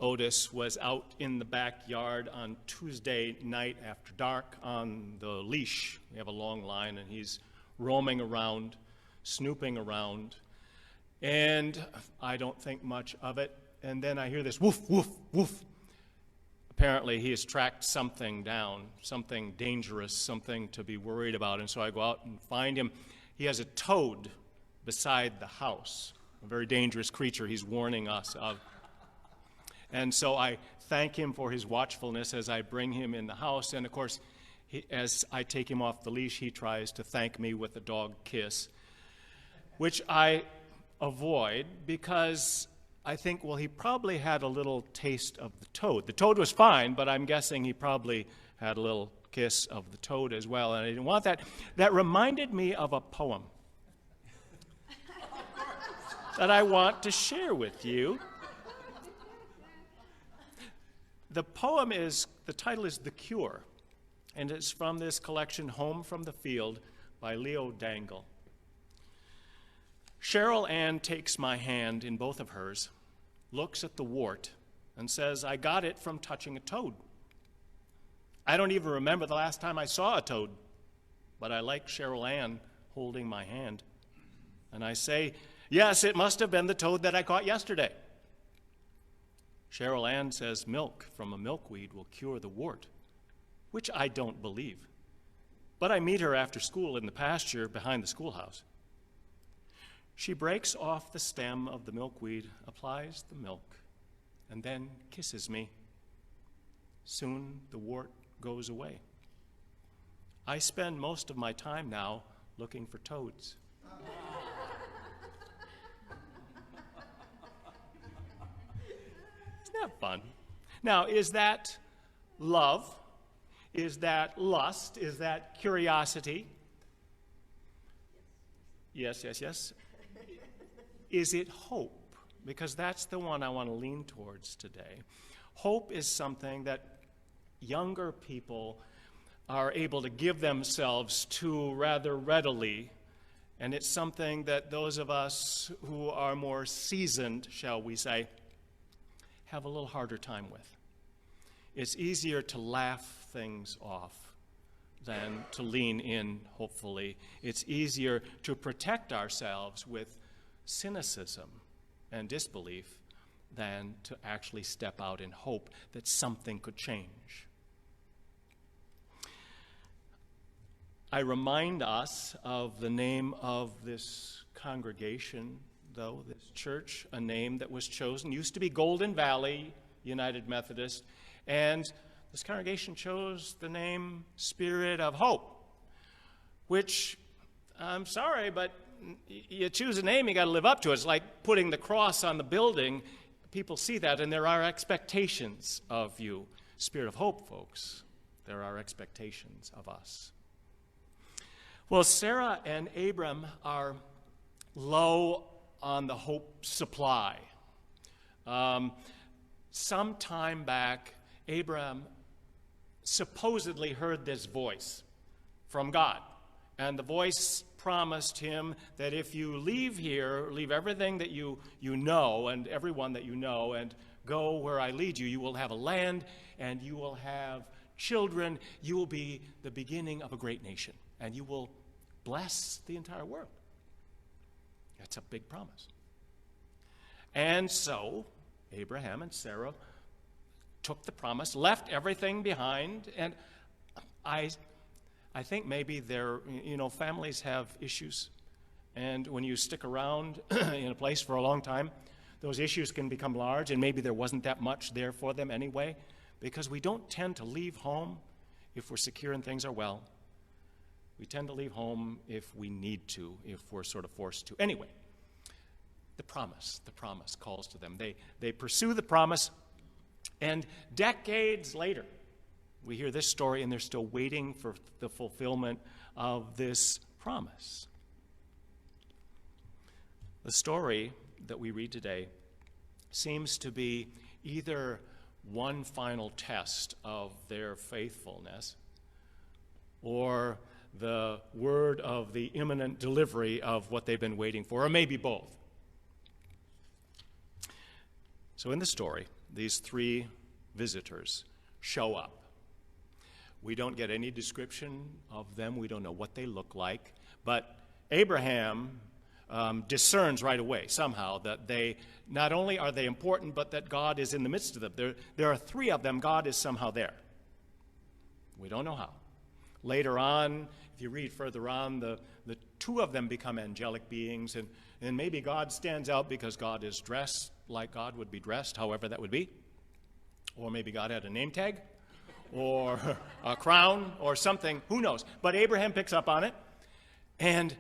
Otis was out in the backyard on Tuesday night after dark on the leash. We have a long line, and he's roaming around, snooping around, and I don't think much of it. And then I hear this woof, woof, woof. Apparently he has tracked something down, something dangerous, something to be worried about, and so I go out and find him. He has a toad beside the house, a very dangerous creature he's warning us of. And so I thank him for his watchfulness as I bring him in the house. And, of course, as I take him off the leash, he tries to thank me with a dog kiss, which I avoid because I think, well, he probably had a little taste of the toad. The toad was fine, but I'm guessing he probably had a little kiss of the toad as well, and I didn't want that. That reminded me of a poem that I want to share with you. The title is The Cure, and it's from this collection, Home from the Field, by Leo Dangle. Cheryl Ann takes my hand in both of hers, looks at the wart, and says, I got it from touching a toad. I don't even remember the last time I saw a toad, but I like Cheryl Ann holding my hand. And I say, yes, it must have been the toad that I caught yesterday. Cheryl Ann says milk from a milkweed will cure the wart, which I don't believe. But I meet her after school in the pasture behind the schoolhouse. She breaks off the stem of the milkweed, applies the milk, and then kisses me. Soon the wart goes away. I spend most of my time now looking for toads. Isn't that fun? Now, is that love? Is that lust? Is that curiosity? Yes, yes, yes. Is it hope? Because that's the one I want to lean towards today. Hope is something that younger people are able to give themselves to rather readily, and it's something that those of us who are more seasoned, shall we say, have a little harder time with. It's easier to laugh things off than to lean in, hopefully. It's easier to protect ourselves with cynicism and disbelief than to actually step out in hope that something could change. I remind us of the name of this congregation, though, this church, a name that was chosen. Used to be Golden Valley United Methodist, and this congregation chose the name Spirit of Hope, which, I'm sorry, but you choose a name, you got to live up to it. It's like putting the cross on the building. People see that, and there are expectations of you. Spirit of Hope, folks, there are expectations of us. Well, Sarah and Abram are low on the hope supply. Some time back, Abram supposedly heard this voice from God, and the voice promised him that if you leave here, leave everything that you know and everyone that you know and go where I lead you, you will have a land and you will have children. You will be the beginning of a great nation and you will bless the entire world. That's a big promise. And so Abraham and Sarah took the promise, left everything behind, and I think maybe families have issues, and when you stick around in a place for a long time, those issues can become large, and maybe there wasn't that much there for them anyway, because we don't tend to leave home if we're secure and things are well. We tend to leave home if we need to, if we're sort of forced to. Anyway, the promise calls to them. They pursue the promise, and decades later, we hear this story, and they're still waiting for the fulfillment of this promise. The story that we read today seems to be either one final test of their faithfulness or the word of the imminent delivery of what they've been waiting for, or maybe both. So in the story, these three visitors show up. We don't get any description of them. We don't know what they look like. But Abraham discerns right away somehow that they, not only are they important, but that God is in the midst of them. There are three of them. God is somehow there. We don't know how. Later on, if you read further on, the two of them become angelic beings, and maybe God stands out because God is dressed like God would be dressed, however that would be. Or maybe God had a name tag, or a crown, or something. Who knows? But Abraham picks up on it and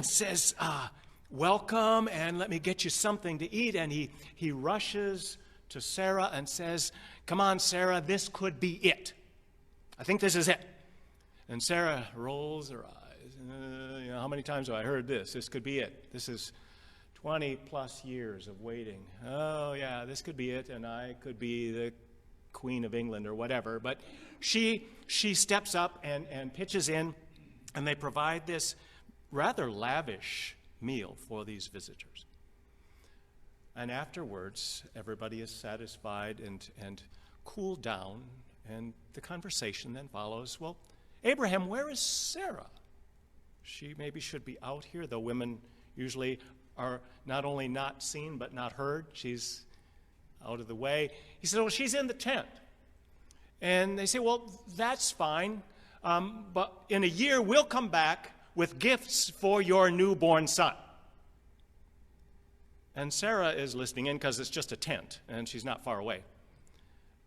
says, welcome, and let me get you something to eat. And he rushes to Sarah and says, come on, Sarah, this could be it. I think this is it. And Sarah rolls her eyes. How many times have I heard this? This could be it. This is 20 plus years of waiting. Oh, yeah, this could be it, and I could be the Queen of England or whatever. But she steps up and pitches in, and they provide this rather lavish meal for these visitors. And afterwards, everybody is satisfied and cooled down, and the conversation then follows. Well, Abraham, where is Sarah? She maybe should be out here, though women usually are not only not seen but not heard. She's out of the way. He said, well, she's in the tent. And they say, well, that's fine, but in a year we'll come back with gifts for your newborn son. And Sarah is listening in because it's just a tent, and she's not far away.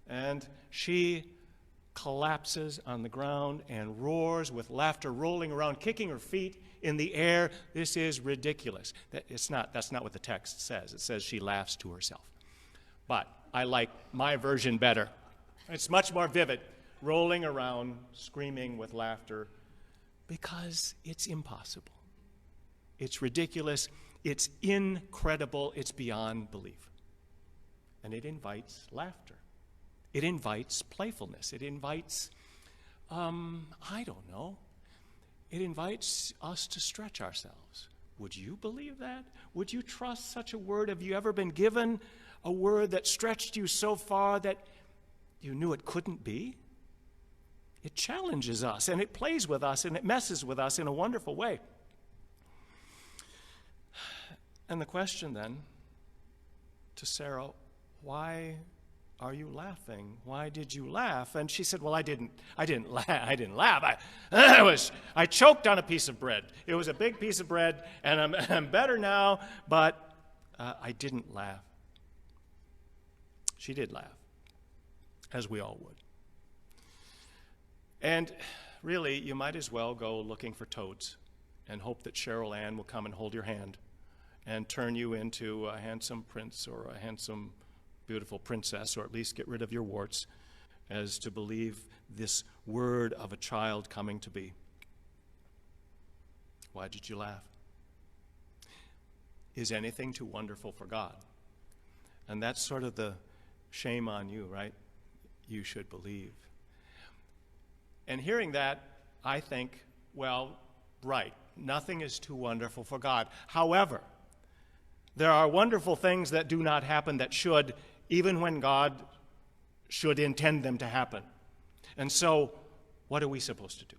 And she collapses on the ground and roars with laughter, rolling around, kicking her feet in the air. This is ridiculous. That's not what the text says. It says she laughs to herself. But I like my version better. It's much more vivid, rolling around, screaming with laughter, because it's impossible. It's ridiculous. It's incredible. It's beyond belief. And it invites laughter. It invites playfulness. It invites, I don't know, it invites us to stretch ourselves. Would you believe that? Would you trust such a word? Have you ever been given a word that stretched you so far that you knew it couldn't be? It challenges us, and it plays with us, and it messes with us in a wonderful way. And the question then to Sarah, why are you laughing? Why did you laugh? And she said, well, I didn't laugh. I choked on a piece of bread. It was a big piece of bread, and I'm better now, but I didn't laugh. She did laugh, as we all would. And really, you might as well go looking for toads and hope that Cheryl Ann will come and hold your hand and turn you into a handsome prince or a handsome, beautiful princess, or at least get rid of your warts, as to believe this word of a child coming to be. Why did you laugh? Is anything too wonderful for God? And that's sort of the shame on you, right? You should believe. And hearing that, I think, well, right, nothing is too wonderful for God. However, there are wonderful things that do not happen that should, even when God should intend them to happen. And so, what are we supposed to do?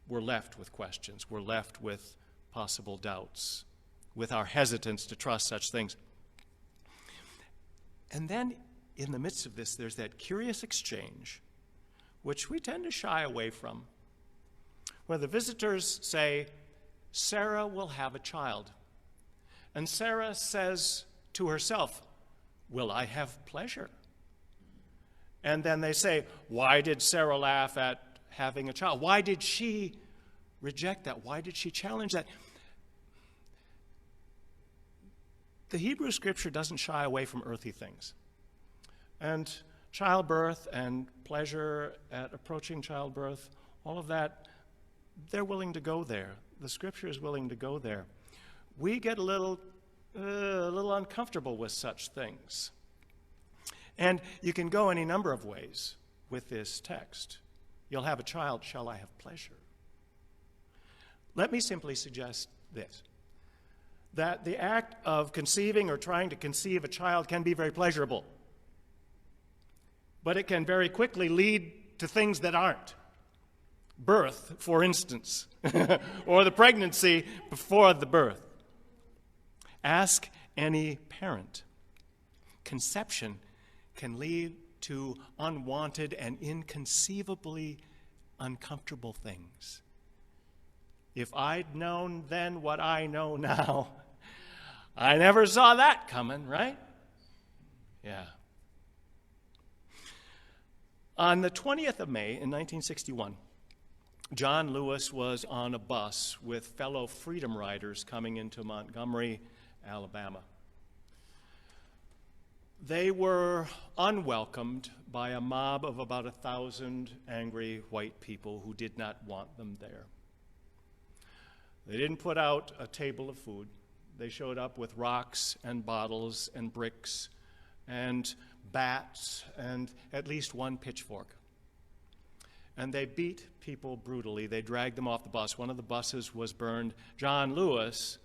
We're left with questions. We're left with possible doubts, with our hesitance to trust such things. And then, in the midst of this, there's that curious exchange, which we tend to shy away from, where the visitors say, Sarah will have a child. And Sarah says to herself, will I have pleasure? And then they say, why did Sarah laugh at having a child? Why did she reject that? Why did she challenge that? The Hebrew Scripture doesn't shy away from earthly things. And childbirth and pleasure at approaching childbirth, all of that, they're willing to go there. The Scripture is willing to go there. We get a little uncomfortable with such things. And you can go any number of ways with this text. You'll have a child, shall I have pleasure? Let me simply suggest this, that the act of conceiving or trying to conceive a child can be very pleasurable. but it can very quickly lead to things that aren't. Birth, for instance, or the pregnancy before the birth. Ask any parent. Conception can lead to unwanted and inconceivably uncomfortable things. If I'd known then what I know now, I never saw that coming, right? Yeah. On the 20th of May in 1961, John Lewis was on a bus with fellow freedom riders coming into Montgomery, Alabama. They were unwelcomed by a mob of about 1,000 angry white people who did not want them there. They didn't put out a table of food. They showed up with rocks and bottles and bricks and bats and at least one pitchfork. And they beat people brutally. They dragged them off the bus. One of the buses was burned. John Lewis,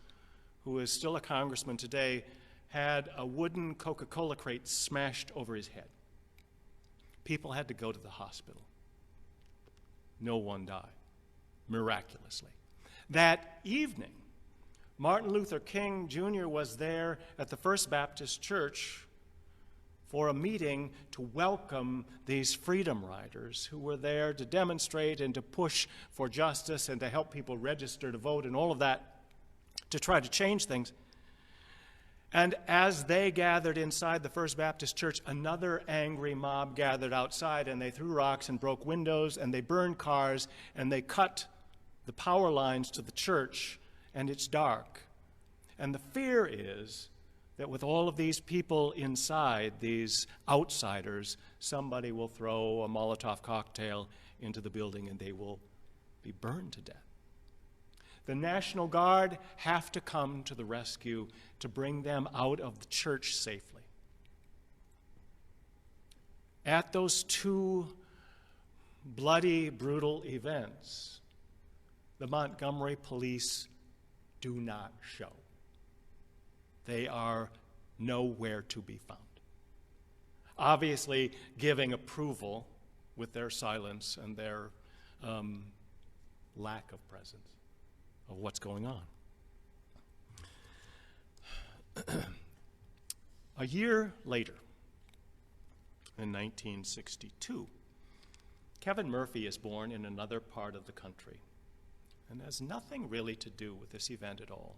who is still a congressman today, had a wooden Coca-Cola crate smashed over his head. People had to go to the hospital. No one died, miraculously. That evening, Martin Luther King Jr. was there at the First Baptist Church for a meeting to welcome these freedom riders who were there to demonstrate and to push for justice and to help people register to vote and all of that to try to change things. And as they gathered inside the First Baptist Church, another angry mob gathered outside, and they threw rocks and broke windows, and they burned cars, and they cut the power lines to the church, and it's dark. And the fear is that with all of these people inside, these outsiders, somebody will throw a Molotov cocktail into the building, and they will be burned to death. The National Guard have to come to the rescue to bring them out of the church safely. At those two bloody, brutal events, the Montgomery police do not show. They are nowhere to be found. Obviously, giving approval with their silence and their lack of presence of what's going on. A year later, in 1962, Kevin Murphy is born in another part of the country and has nothing really to do with this event at all.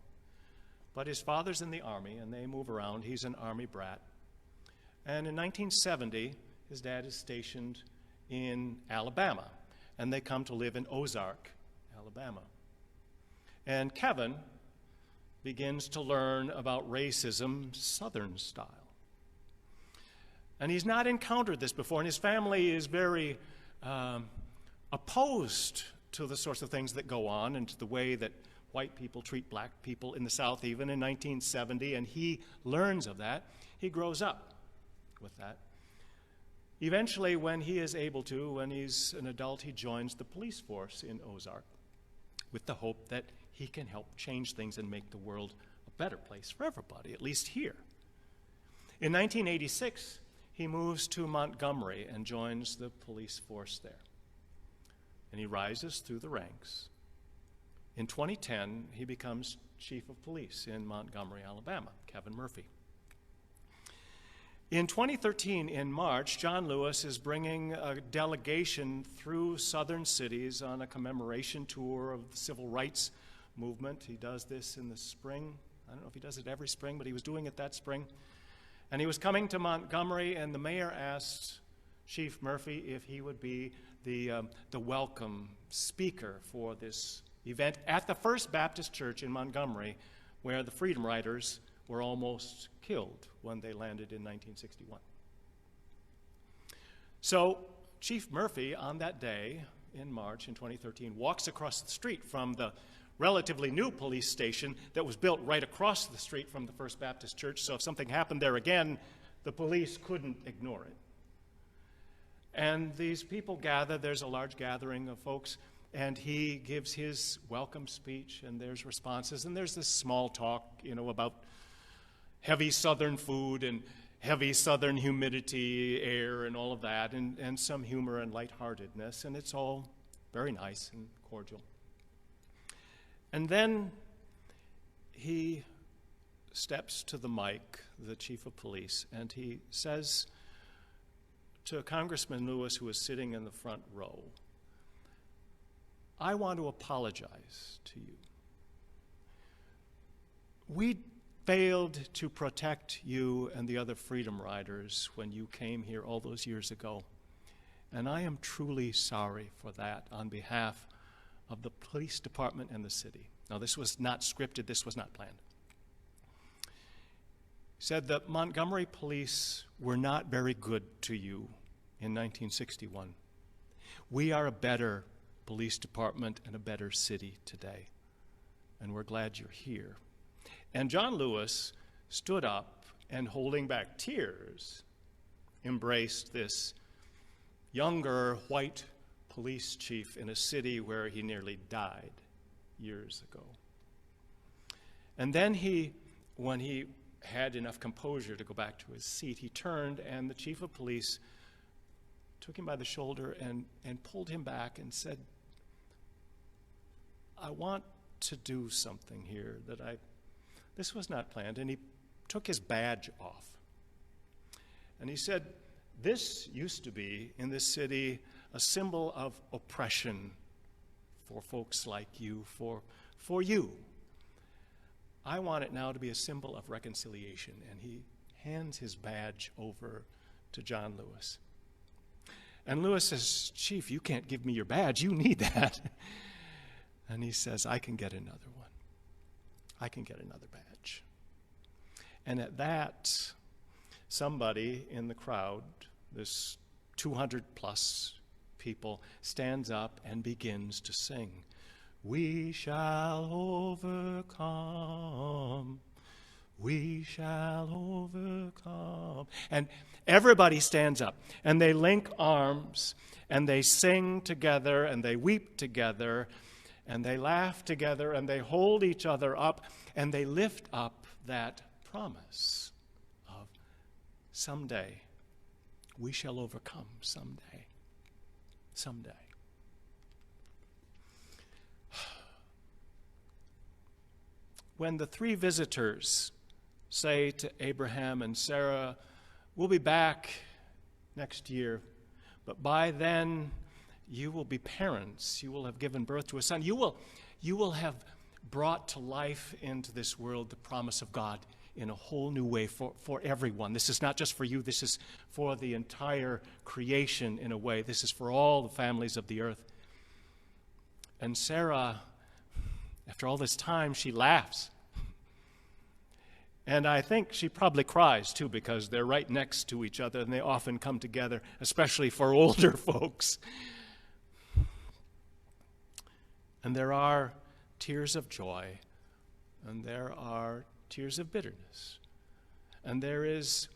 But his father's in the Army, and they move around. He's an Army brat. And in 1970, his dad is stationed in Alabama, and they come to live in Ozark, Alabama. And Kevin begins to learn about racism Southern style. And he's not encountered this before, and his family is very opposed to the sorts of things that go on and to the way that white people treat black people in the South, even in 1970, and he learns of that. He grows up with that. Eventually, when he is able to, when he's an adult, he joins the police force in Ozark with the hope that he can help change things and make the world a better place for everybody, at least here. In 1986, he moves to Montgomery and joins the police force there. And he rises through the ranks. In 2010, he becomes chief of police in Montgomery, Alabama, Kevin Murphy. In 2013, in March, John Lewis is bringing a delegation through southern cities on a commemoration tour of the civil rights movement. He does this in the spring. I don't know if he does it every spring, but he was doing it that spring. And he was coming to Montgomery, and the mayor asked Chief Murphy if he would be the welcome speaker for this event at the First Baptist Church in Montgomery, where the Freedom Riders were almost killed when they landed in 1961. So Chief Murphy, on that day in March in 2013, walks across the street from the relatively new police station that was built right across the street from the First Baptist Church, so if something happened there again, the police couldn't ignore it. And these people gather, there's a large gathering of folks, and he gives his welcome speech, and there's responses, and there's this small talk, about heavy Southern food, heavy southern humidity, air, and all of that, and some humor and lightheartedness, and it's all very nice and cordial. And then he steps to the mic, the chief of police, and he says to Congressman Lewis, who is sitting in the front row, "I want to apologize to you. We failed to protect you and the other freedom riders when you came here all those years ago. And I am truly sorry for that on behalf of the police department and the city." Now, this was not scripted. This was not planned. He said that Montgomery police were not very good to you in 1961. We are a better police department and a better city today, and we're glad you're here. And John Lewis stood up and, holding back tears, embraced this younger white police chief in a city where he nearly died years ago. And then when he had enough composure to go back to his seat, he turned, and the chief of police took him by the shoulder and pulled him back and said, "I want to do something here this was not planned." And he took his badge off. And he said, "This used to be, in this city, a symbol of oppression for folks like you, for you. I want it now to be a symbol of reconciliation." And he hands his badge over to John Lewis. And Lewis says, "Chief, you can't give me your badge. You need that." And he says, "I can get another one. I can get another badge." And at that, somebody in the crowd, this 200 plus people, stands up and begins to sing, "We shall overcome. We shall overcome." And everybody stands up, and they link arms, and they sing together, and they weep together, and they laugh together, and they hold each other up, and they lift up that promise of someday we shall overcome, someday. Someday. When the three visitors say to Abraham and Sarah, "We'll be back next year, but by then you will be parents. You will have given birth to a son. You will have brought to life into this world the promise of God in a whole new way for everyone. This is not just for you. This is for the entire creation in a way. This is for all the families of the earth." And Sarah, after all this time, she laughs. And I think she probably cries, too, because they're right next to each other, and they often come together, especially for older folks. And there are tears of joy, and there are tears of bitterness, and there is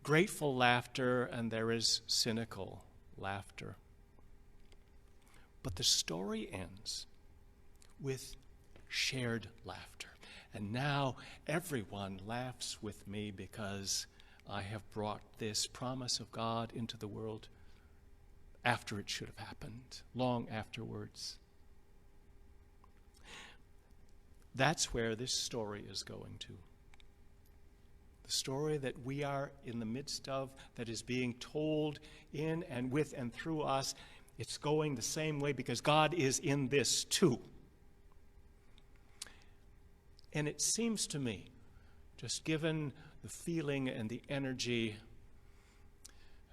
grateful laughter, and there is cynical laughter. But the story ends with shared laughter. And now everyone laughs with me because I have brought this promise of God into the world after it should have happened, long afterwards. That's where this story is going to. The story that we are in the midst of, that is being told in and with and through us, it's going the same way because God is in this too. And it seems to me, just given the feeling and the energy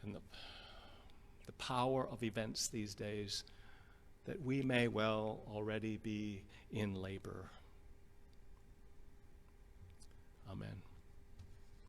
and the power of events these days, that we may well already be in labor. Amen.